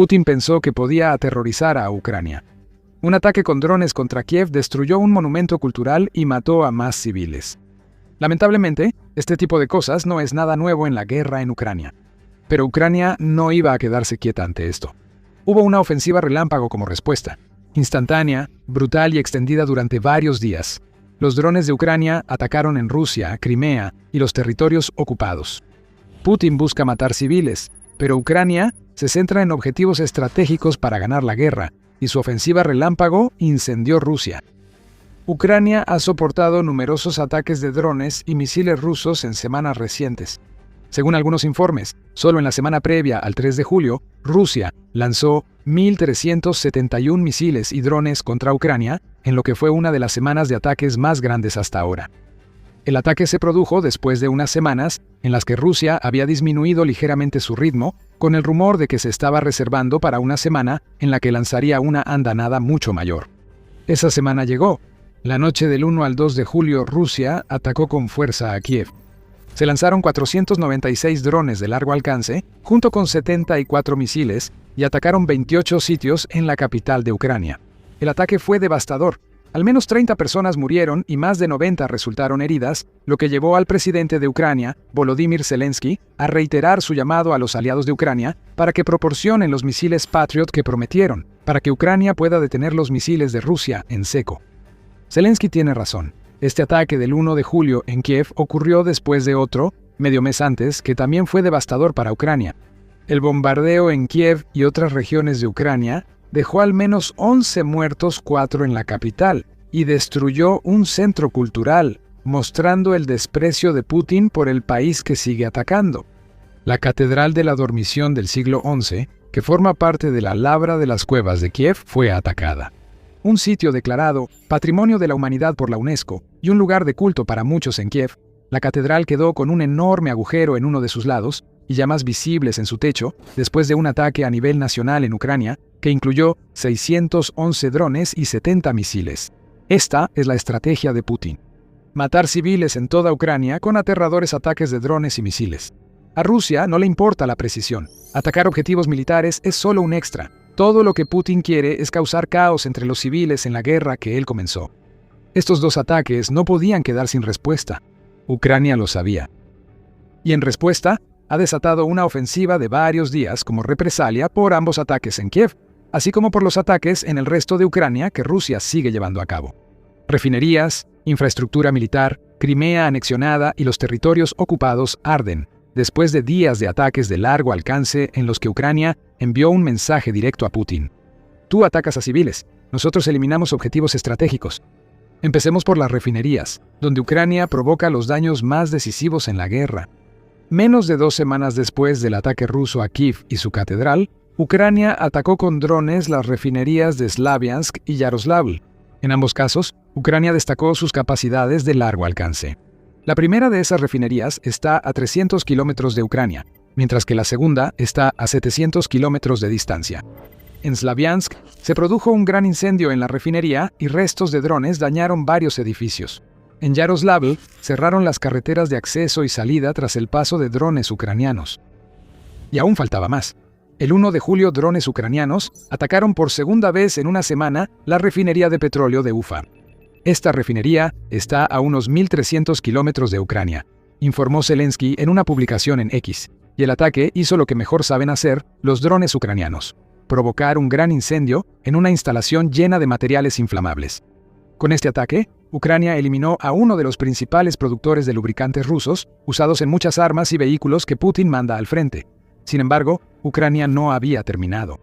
Putin pensó que podía aterrorizar a Ucrania. Un ataque con drones contra Kiev destruyó un monumento cultural y mató a más civiles. Lamentablemente, este tipo de cosas no es nada nuevo en la guerra en Ucrania. Pero Ucrania no iba a quedarse quieta ante esto. Hubo una ofensiva relámpago como respuesta, instantánea, brutal y extendida durante varios días. Los drones de Ucrania atacaron en Rusia, Crimea y los territorios ocupados. Putin busca matar civiles, pero Ucrania se centra en objetivos estratégicos para ganar la guerra, y su ofensiva relámpago incendió Rusia. Ucrania ha soportado numerosos ataques de drones y misiles rusos en semanas recientes. Según algunos informes, solo en la semana previa al 3 de julio, Rusia lanzó 1.371 misiles y drones contra Ucrania, en lo que fue una de las semanas de ataques más grandes hasta ahora. El ataque se produjo después de unas semanas en las que Rusia había disminuido ligeramente su ritmo, con el rumor de que se estaba reservando para una semana en la que lanzaría una andanada mucho mayor. Esa semana llegó. La noche del 1 al 2 de julio, Rusia atacó con fuerza a Kiev. Se lanzaron 496 drones de largo alcance, junto con 74 misiles, y atacaron 28 sitios en la capital de Ucrania. El ataque fue devastador. Al menos 30 personas murieron y más de 90 resultaron heridas, lo que llevó al presidente de Ucrania, Volodymyr Zelensky, a reiterar su llamado a los aliados de Ucrania para que proporcionen los misiles Patriot que prometieron, para que Ucrania pueda detener los misiles de Rusia en seco. Zelensky tiene razón. Este ataque del 1 de julio en Kiev ocurrió después de otro, medio mes antes, que también fue devastador para Ucrania. El bombardeo en Kiev y otras regiones de Ucrania dejó al menos 11 muertos, 4 en la capital, y destruyó un centro cultural, mostrando el desprecio de Putin por el país que sigue atacando. La Catedral de la Dormición del siglo XI, que forma parte de la Labra de las Cuevas de Kiev, fue atacada. Un sitio declarado Patrimonio de la Humanidad por la UNESCO y un lugar de culto para muchos en Kiev, la catedral quedó con un enorme agujero en uno de sus lados y llamas visibles en su techo después de un ataque a nivel nacional en Ucrania que incluyó 611 drones y 70 misiles. Esta es la estrategia de Putin: matar civiles en toda Ucrania con aterradores ataques de drones y misiles. A Rusia no le importa la precisión. Atacar objetivos militares es solo un extra. Todo lo que Putin quiere es causar caos entre los civiles en la guerra que él comenzó. Estos dos ataques no podían quedar sin respuesta. Ucrania lo sabía. Y en respuesta, ha desatado una ofensiva de varios días como represalia por ambos ataques en Kiev, así como por los ataques en el resto de Ucrania que Rusia sigue llevando a cabo. Refinerías, infraestructura militar, Crimea anexionada y los territorios ocupados arden, después de días de ataques de largo alcance en los que Ucrania envió un mensaje directo a Putin. Tú atacas a civiles, nosotros eliminamos objetivos estratégicos. Empecemos por las refinerías, donde Ucrania provoca los daños más decisivos en la guerra. Menos de 2 semanas después del ataque ruso a Kiev y su catedral, Ucrania atacó con drones las refinerías de Slaviansk y Yaroslavl. En ambos casos, Ucrania destacó sus capacidades de largo alcance. La primera de esas refinerías está a 300 kilómetros de Ucrania, mientras que la segunda está a 700 kilómetros de distancia. En Slaviansk se produjo un gran incendio en la refinería y restos de drones dañaron varios edificios. En Yaroslavl cerraron las carreteras de acceso y salida tras el paso de drones ucranianos. Y aún faltaba más. El 1 de julio, drones ucranianos atacaron por segunda vez en una semana la refinería de petróleo de Ufa. Esta refinería está a unos 1.300 kilómetros de Ucrania, informó Zelensky en una publicación en X, y el ataque hizo lo que mejor saben hacer los drones ucranianos: provocar un gran incendio en una instalación llena de materiales inflamables. Con este ataque, Ucrania eliminó a uno de los principales productores de lubricantes rusos, usados en muchas armas y vehículos que Putin manda al frente. Sin embargo, Ucrania no había terminado.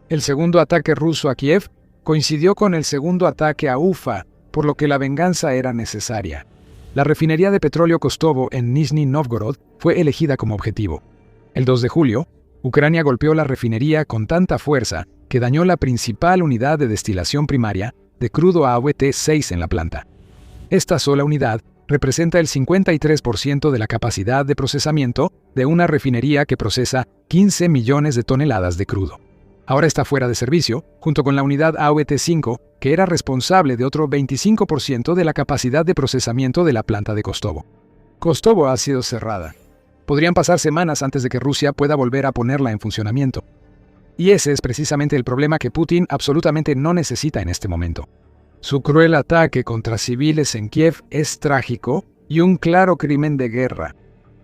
El segundo ataque ruso a Kiev coincidió con el segundo ataque a Ufa, por lo que la venganza era necesaria. La refinería de petróleo Kostovo en Nizhny Novgorod fue elegida como objetivo. El 2 de julio, Ucrania golpeó la refinería con tanta fuerza que dañó la principal unidad de destilación primaria de crudo AWT-6 en la planta. Esta sola unidad representa el 53% de la capacidad de procesamiento de una refinería que procesa 15 millones de toneladas de crudo. Ahora está fuera de servicio, junto con la unidad AWT-5, que era responsable de otro 25% de la capacidad de procesamiento de la planta de Kostovo. Kostovo ha sido cerrada. Podrían pasar semanas antes de que Rusia pueda volver a ponerla en funcionamiento. Y ese es precisamente el problema que Putin absolutamente no necesita en este momento. Su cruel ataque contra civiles en Kiev es trágico y un claro crimen de guerra.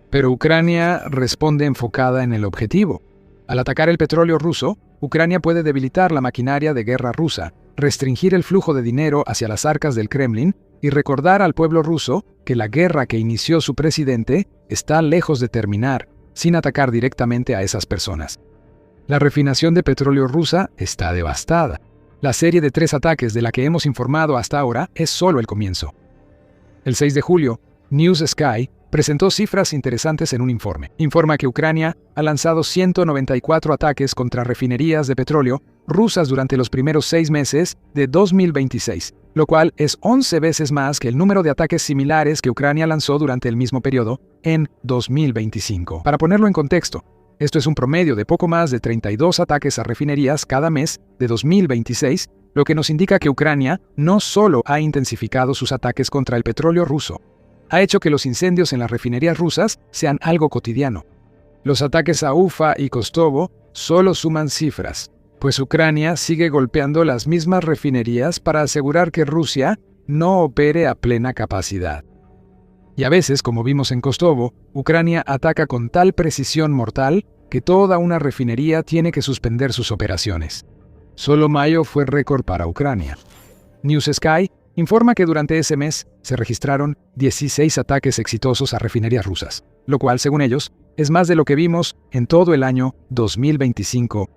Pero Ucrania responde enfocada en el objetivo. Al atacar el petróleo ruso, Ucrania puede debilitar la maquinaria de guerra rusa, restringir el flujo de dinero hacia las arcas del Kremlin y recordar al pueblo ruso que la guerra que inició su presidente está lejos de terminar, sin atacar directamente a esas personas. La refinación de petróleo rusa está devastada. La serie de 3 ataques de la que hemos informado hasta ahora es solo el comienzo. El 6 de julio, News Sky presentó cifras interesantes en un informe. Informa que Ucrania ha lanzado 194 ataques contra refinerías de petróleo rusas durante los primeros 6 meses de 2026, lo cual es 11 veces más que el número de ataques similares que Ucrania lanzó durante el mismo periodo en 2025. Para ponerlo en contexto, esto es un promedio de poco más de 32 ataques a refinerías cada mes de 2026, lo que nos indica que Ucrania no solo ha intensificado sus ataques contra el petróleo ruso, ha hecho que los incendios en las refinerías rusas sean algo cotidiano. Los ataques a Ufa y Kostovo solo suman cifras, pues Ucrania sigue golpeando las mismas refinerías para asegurar que Rusia no opere a plena capacidad. Y a veces, como vimos en Kostovo, Ucrania ataca con tal precisión mortal que toda una refinería tiene que suspender sus operaciones. Solo mayo fue récord para Ucrania. News Sky informa que durante ese mes se registraron 16 ataques exitosos a refinerías rusas, lo cual, según ellos, es más de lo que vimos en todo el año 2025.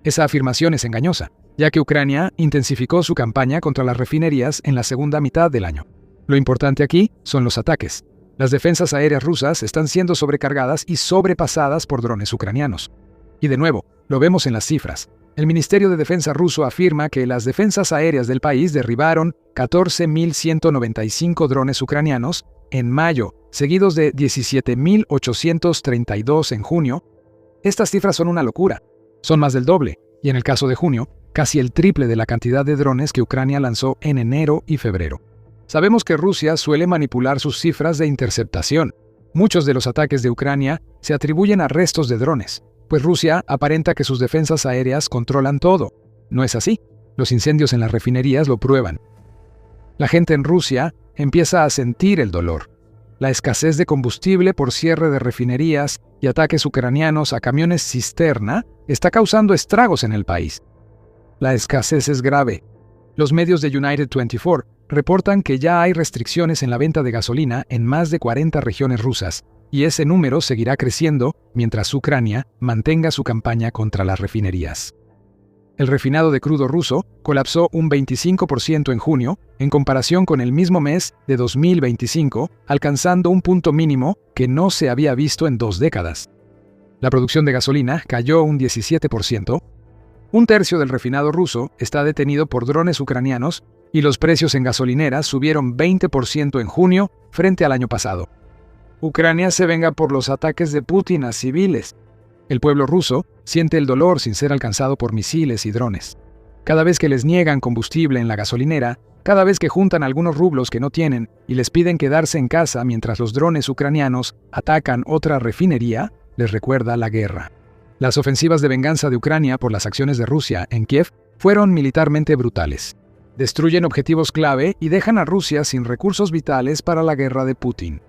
Esa afirmación es engañosa, ya que Ucrania intensificó su campaña contra las refinerías en la segunda mitad del año. Lo importante aquí son los ataques. Las defensas aéreas rusas están siendo sobrecargadas y sobrepasadas por drones ucranianos. Y de nuevo, lo vemos en las cifras. El Ministerio de Defensa ruso afirma que las defensas aéreas del país derribaron 14.195 drones ucranianos en mayo, seguidos de 17.832 en junio. Estas cifras son una locura. Son más del doble, y en el caso de junio, casi el triple de la cantidad de drones que Ucrania lanzó en enero y febrero. Sabemos que Rusia suele manipular sus cifras de interceptación. Muchos de los ataques de Ucrania se atribuyen a restos de drones, pues Rusia aparenta que sus defensas aéreas controlan todo. No es así. Los incendios en las refinerías lo prueban. La gente en Rusia empieza a sentir el dolor. La escasez de combustible por cierre de refinerías y ataques ucranianos a camiones cisterna está causando estragos en el país. La escasez es grave. Los medios de United 24 reportan que ya hay restricciones en la venta de gasolina en más de 40 regiones rusas, y ese número seguirá creciendo mientras Ucrania mantenga su campaña contra las refinerías. El refinado de crudo ruso colapsó un 25% en junio, en comparación con el mismo mes de 2025, alcanzando un punto mínimo que no se había visto en 2 décadas. La producción de gasolina cayó un 17%. Un tercio del refinado ruso está detenido por drones ucranianos y los precios en gasolineras subieron 20% en junio frente al año pasado. Ucrania se venga por los ataques de Putin a civiles. El pueblo ruso siente el dolor sin ser alcanzado por misiles y drones. Cada vez que les niegan combustible en la gasolinera, cada vez que juntan algunos rublos que no tienen y les piden quedarse en casa mientras los drones ucranianos atacan otra refinería, les recuerda la guerra. Las ofensivas de venganza de Ucrania por las acciones de Rusia en Kiev fueron militarmente brutales. Destruyen objetivos clave y dejan a Rusia sin recursos vitales para la guerra de Putin.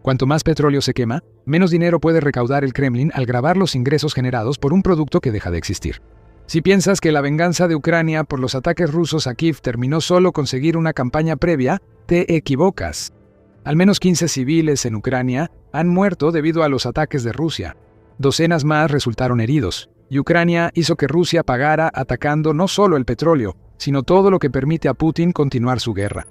Cuanto más petróleo se quema, menos dinero puede recaudar el Kremlin al grabar los ingresos generados por un producto que deja de existir. Si piensas que la venganza de Ucrania por los ataques rusos a Kiev terminó solo con seguir una campaña previa, te equivocas. Al menos 15 civiles en Ucrania han muerto debido a los ataques de Rusia. Docenas más resultaron heridos, y Ucrania hizo que Rusia pagara atacando no solo el petróleo, sino todo lo que permite a Putin continuar su guerra.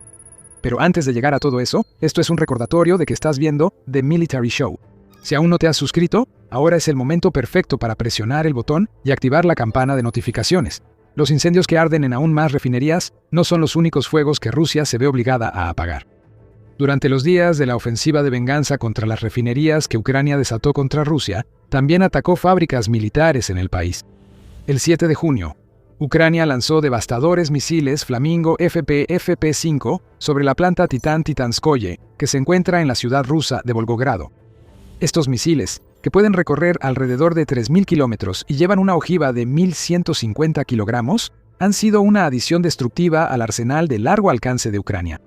Pero antes de llegar a todo eso, esto es un recordatorio de que estás viendo The Military Show. Si aún no te has suscrito, ahora es el momento perfecto para presionar el botón y activar la campana de notificaciones. Los incendios que arden en aún más refinerías no son los únicos fuegos que Rusia se ve obligada a apagar. Durante los días de la ofensiva de venganza contra las refinerías que Ucrania desató contra Rusia, también atacó fábricas militares en el país. El 7 de junio, Ucrania lanzó devastadores misiles Flamingo FP-5 sobre la planta Titanskoye, que se encuentra en la ciudad rusa de Volgogrado. Estos misiles, que pueden recorrer alrededor de 3.000 kilómetros y llevan una ojiva de 1.150 kilogramos, han sido una adición destructiva al arsenal de largo alcance de Ucrania.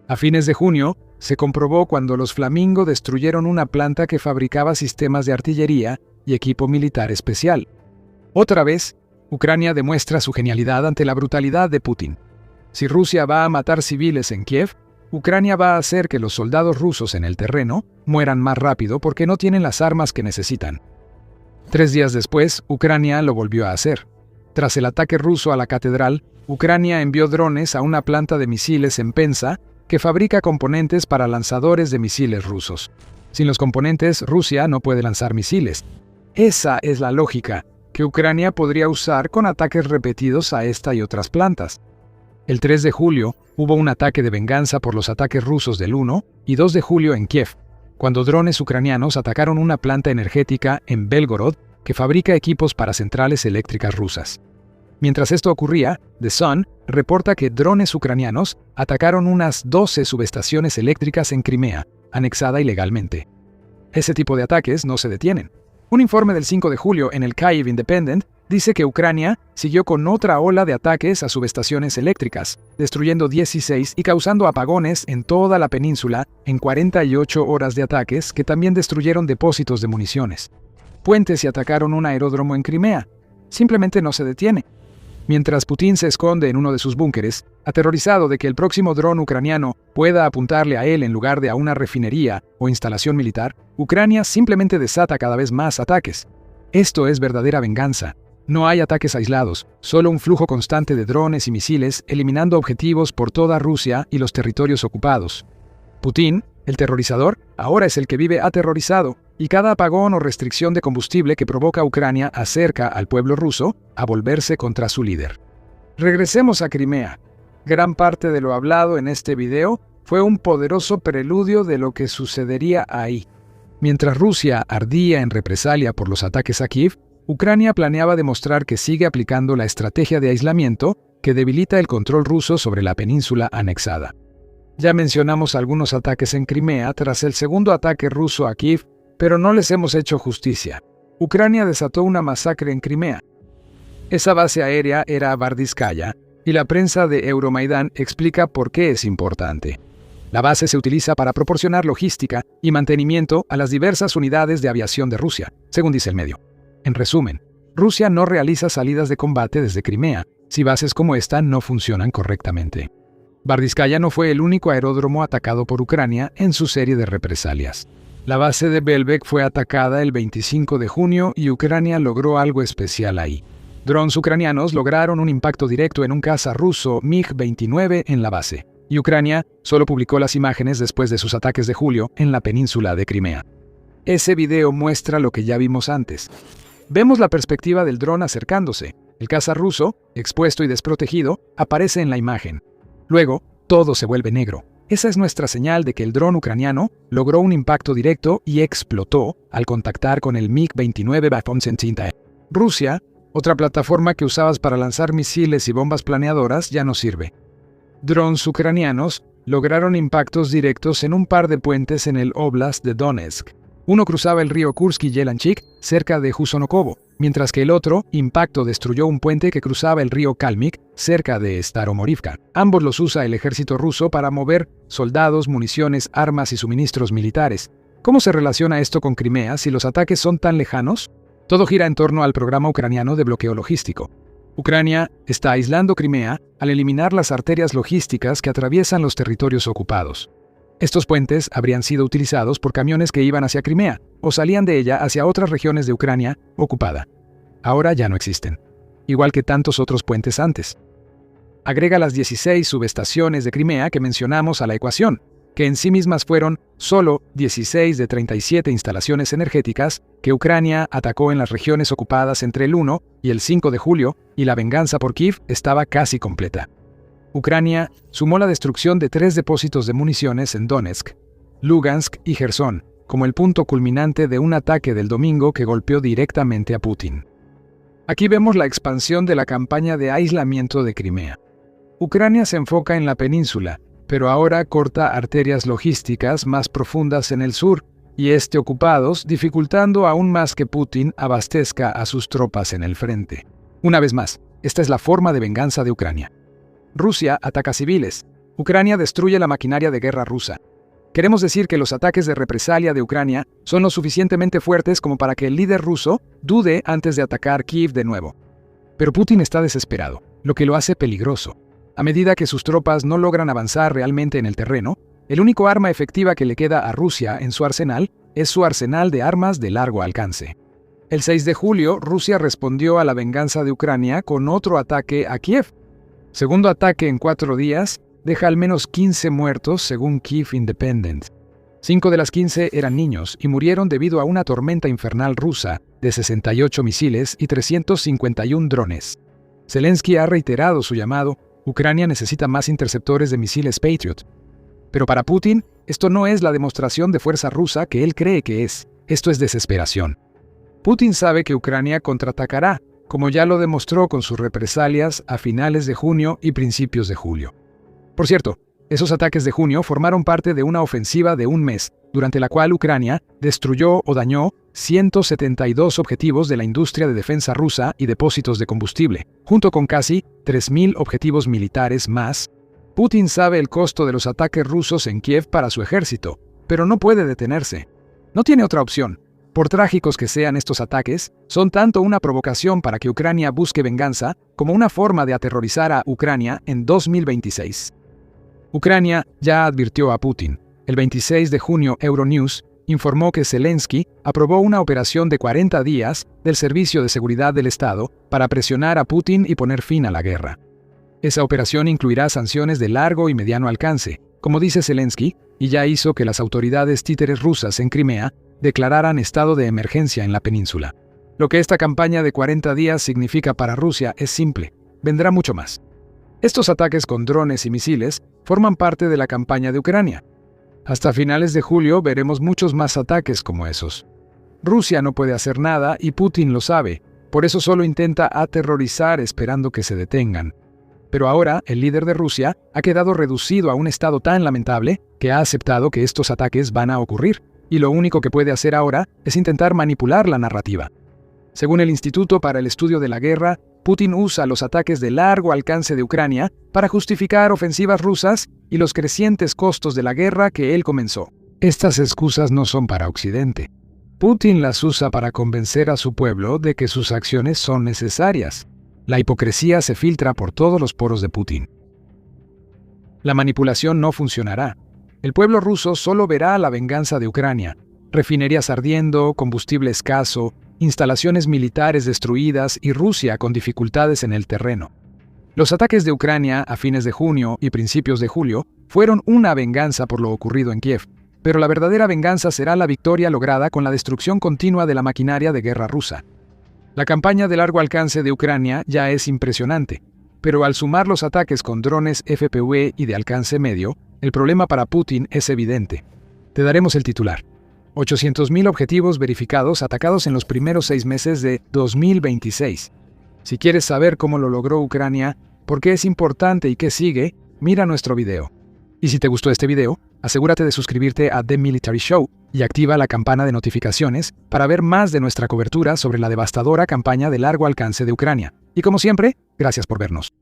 A fines de junio, se comprobó cuando los Flamingo destruyeron una planta que fabricaba sistemas de artillería y equipo militar especial. Otra vez, Ucrania demuestra su genialidad ante la brutalidad de Putin. Si Rusia va a matar civiles en Kiev, Ucrania va a hacer que los soldados rusos en el terreno mueran más rápido porque no tienen las armas que necesitan. 3 días después, Ucrania lo volvió a hacer. Tras el ataque ruso a la catedral, Ucrania envió drones a una planta de misiles en Penza que fabrica componentes para lanzadores de misiles rusos. Sin los componentes, Rusia no puede lanzar misiles. Esa es la lógica que Ucrania podría usar con ataques repetidos a esta y otras plantas. El 3 de julio hubo un ataque de venganza por los ataques rusos del 1 y 2 de julio en Kiev, cuando drones ucranianos atacaron una planta energética en Belgorod que fabrica equipos para centrales eléctricas rusas. Mientras esto ocurría, The Sun reporta que drones ucranianos atacaron unas 12 subestaciones eléctricas en Crimea, anexada ilegalmente. Ese tipo de ataques no se detienen. Un informe del 5 de julio en el Kyiv Independent dice que Ucrania siguió con otra ola de ataques a subestaciones eléctricas, destruyendo 16 y causando apagones en toda la península en 48 horas de ataques que también destruyeron depósitos de municiones. Puentes y atacaron un aeródromo en Crimea. Simplemente no se detiene. Mientras Putin se esconde en uno de sus búnkeres, aterrorizado de que el próximo dron ucraniano pueda apuntarle a él en lugar de a una refinería o instalación militar, Ucrania simplemente desata cada vez más ataques. Esto es verdadera venganza. No hay ataques aislados, solo un flujo constante de drones y misiles eliminando objetivos por toda Rusia y los territorios ocupados. Putin, el terrorizador, ahora es el que vive aterrorizado, y cada apagón o restricción de combustible que provoca Ucrania acerca al pueblo ruso a volverse contra su líder. Regresemos a Crimea. Gran parte de lo hablado en este video fue un poderoso preludio de lo que sucedería ahí. Mientras Rusia ardía en represalia por los ataques a Kiev, Ucrania planeaba demostrar que sigue aplicando la estrategia de aislamiento que debilita el control ruso sobre la península anexada. Ya mencionamos algunos ataques en Crimea tras el segundo ataque ruso a Kiev, pero no les hemos hecho justicia. Ucrania desató una masacre en Crimea. Esa base aérea era Bardiskaya, y la prensa de Euromaidan explica por qué es importante. La base se utiliza para proporcionar logística y mantenimiento a las diversas unidades de aviación de Rusia, según dice el medio. En resumen, Rusia no realiza salidas de combate desde Crimea si bases como esta no funcionan correctamente. Bardiskaya no fue el único aeródromo atacado por Ucrania en su serie de represalias. La base de Belbek fue atacada el 25 de junio y Ucrania logró algo especial ahí. Drones ucranianos lograron un impacto directo en un caza ruso MiG-29 en la base, y Ucrania solo publicó las imágenes después de sus ataques de julio en la península de Crimea. Ese video muestra lo que ya vimos antes. Vemos la perspectiva del dron acercándose. El caza ruso, expuesto y desprotegido, aparece en la imagen. Luego, todo se vuelve negro. Esa es nuestra señal de que el dron ucraniano logró un impacto directo y explotó al contactar con el MiG-29 Bafonsentinta. Rusia, otra plataforma que usabas para lanzar misiles y bombas planeadoras, ya no sirve. Drones ucranianos lograron impactos directos en un par de puentes en el Oblast de Donetsk. Uno cruzaba el río Kursk y Yelanchik, cerca de Husonokovo, mientras que el otro impacto destruyó un puente que cruzaba el río Kalmyk, cerca de Staromorivka. Ambos los usa el ejército ruso para mover soldados, municiones, armas y suministros militares. ¿Cómo se relaciona esto con Crimea si los ataques son tan lejanos? Todo gira en torno al programa ucraniano de bloqueo logístico. Ucrania está aislando Crimea al eliminar las arterias logísticas que atraviesan los territorios ocupados. Estos puentes habrían sido utilizados por camiones que iban hacia Crimea o salían de ella hacia otras regiones de Ucrania ocupada. Ahora ya no existen, igual que tantos otros puentes antes. Agrega las 16 subestaciones de Crimea que mencionamos a la ecuación, que en sí mismas fueron solo 16 de 37 instalaciones energéticas que Ucrania atacó en las regiones ocupadas entre el 1 y el 5 de julio, y la venganza por Kiev estaba casi completa. Ucrania sumó la destrucción de 3 depósitos de municiones en Donetsk, Lugansk y Jersón, como el punto culminante de un ataque del domingo que golpeó directamente a Putin. Aquí vemos la expansión de la campaña de aislamiento de Crimea. Ucrania se enfoca en la península, pero ahora corta arterias logísticas más profundas en el sur, y este ocupados, dificultando aún más que Putin abastezca a sus tropas en el frente. Una vez más, esta es la forma de venganza de Ucrania. Rusia ataca civiles. Ucrania destruye la maquinaria de guerra rusa. Queremos decir que los ataques de represalia de Ucrania son lo suficientemente fuertes como para que el líder ruso dude antes de atacar Kiev de nuevo. Pero Putin está desesperado, lo que lo hace peligroso. A medida que sus tropas no logran avanzar realmente en el terreno, el único arma efectiva que le queda a Rusia en su arsenal es su arsenal de armas de largo alcance. El 6 de julio, Rusia respondió a la venganza de Ucrania con otro ataque a Kiev. Segundo ataque en 4 días, deja al menos 15 muertos según Kiev Independent. 5 de las 15 eran niños y murieron debido a una tormenta infernal rusa de 68 misiles y 351 drones. Zelensky ha reiterado su llamado: Ucrania necesita más interceptores de misiles Patriot. Pero para Putin, esto no es la demostración de fuerza rusa que él cree que es. Esto es desesperación. Putin sabe que Ucrania contraatacará, como ya lo demostró con sus represalias a finales de junio y principios de julio. Por cierto, esos ataques de junio formaron parte de una ofensiva de un mes, durante la cual Ucrania destruyó o dañó 172 objetivos de la industria de defensa rusa y depósitos de combustible, junto con casi 3.000 objetivos militares más. Putin sabe el costo de los ataques rusos en Kiev para su ejército, pero no puede detenerse. No tiene otra opción. Por trágicos que sean estos ataques, son tanto una provocación para que Ucrania busque venganza como una forma de aterrorizar a Ucrania en 2026. Ucrania ya advirtió a Putin. El 26 de junio, Euronews informó que Zelensky aprobó una operación de 40 días del Servicio de Seguridad del Estado para presionar a Putin y poner fin a la guerra. Esa operación incluirá sanciones de largo y mediano alcance, como dice Zelensky, y ya hizo que las autoridades títeres rusas en Crimea declararan estado de emergencia en la península. Lo que esta campaña de 40 días significa para Rusia es simple: vendrá mucho más. Estos ataques con drones y misiles forman parte de la campaña de Ucrania. Hasta finales de julio veremos muchos más ataques como esos. Rusia no puede hacer nada y Putin lo sabe, por eso solo intenta aterrorizar esperando que se detengan. Pero ahora el líder de Rusia ha quedado reducido a un estado tan lamentable que ha aceptado que estos ataques van a ocurrir, y lo único que puede hacer ahora es intentar manipular la narrativa. Según el Instituto para el Estudio de la Guerra, Putin usa los ataques de largo alcance de Ucrania para justificar ofensivas rusas y los crecientes costos de la guerra que él comenzó. Estas excusas no son para Occidente. Putin las usa para convencer a su pueblo de que sus acciones son necesarias. La hipocresía se filtra por todos los poros de Putin. La manipulación no funcionará. El pueblo ruso solo verá la venganza de Ucrania: refinerías ardiendo, combustible escaso, instalaciones militares destruidas y Rusia con dificultades en el terreno. Los ataques de Ucrania a fines de junio y principios de julio fueron una venganza por lo ocurrido en Kiev, pero la verdadera venganza será la victoria lograda con la destrucción continua de la maquinaria de guerra rusa. La campaña de largo alcance de Ucrania ya es impresionante, pero al sumar los ataques con drones FPV y de alcance medio, el problema para Putin es evidente. Te daremos el titular: 800.000 objetivos verificados atacados en los primeros 6 meses de 2026. Si quieres saber cómo lo logró Ucrania, por qué es importante y qué sigue, mira nuestro video. Y si te gustó este video, asegúrate de suscribirte a The Military Show y activa la campana de notificaciones para ver más de nuestra cobertura sobre la devastadora campaña de largo alcance de Ucrania. Y como siempre, gracias por vernos.